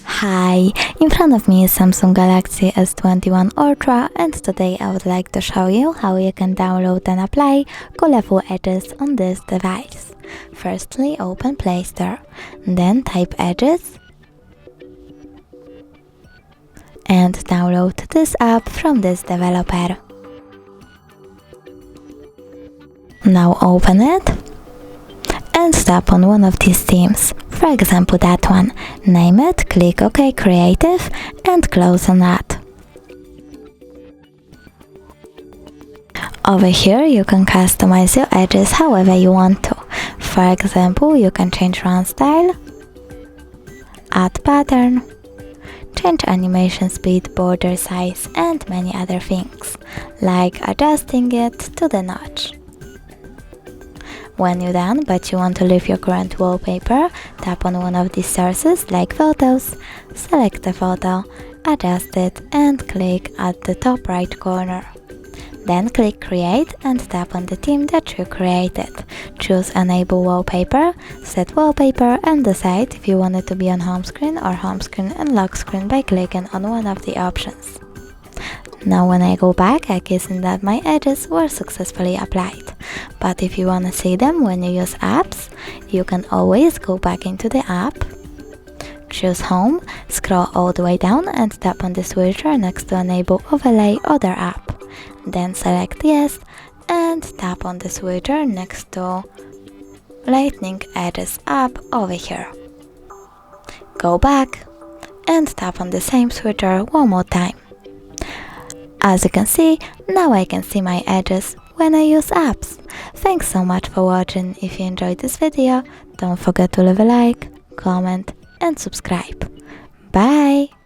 Hi, in front of me is Samsung Galaxy S21 Ultra, and today I would like to show you how you can download and apply colorful edges on this device. Firstly, open Play Store, then type edges and download this app from this developer. Now open it and tap on one of these themes, for example that one. Name it, click OK Creative and close on that. Over here you can customize your edges however you want to. For example, you can change run style, add pattern, change animation speed, border size and many other things, like adjusting it to the notch. When you're done but you want to leave your current wallpaper, tap on one of these sources like photos, select the photo, adjust it and click at the top right corner. Then click create and tap on the theme that you created. Choose enable wallpaper, set wallpaper and decide if you want it to be on home screen or home screen and lock screen by clicking on one of the options. Now when I go back, I can see that my edges were successfully applied. But if you want to see them when you use apps, you can always go back into the app, choose home, scroll all the way down and tap on the switcher next to enable overlay other app. Then select yes and tap on the switcher next to Lightning Edges app over here. Go back and tap on the same switcher one more time. As you can see, now I can see my edges when I use apps. Thanks so much for watching. If you enjoyed this video, don't forget to leave a like, comment and subscribe. Bye!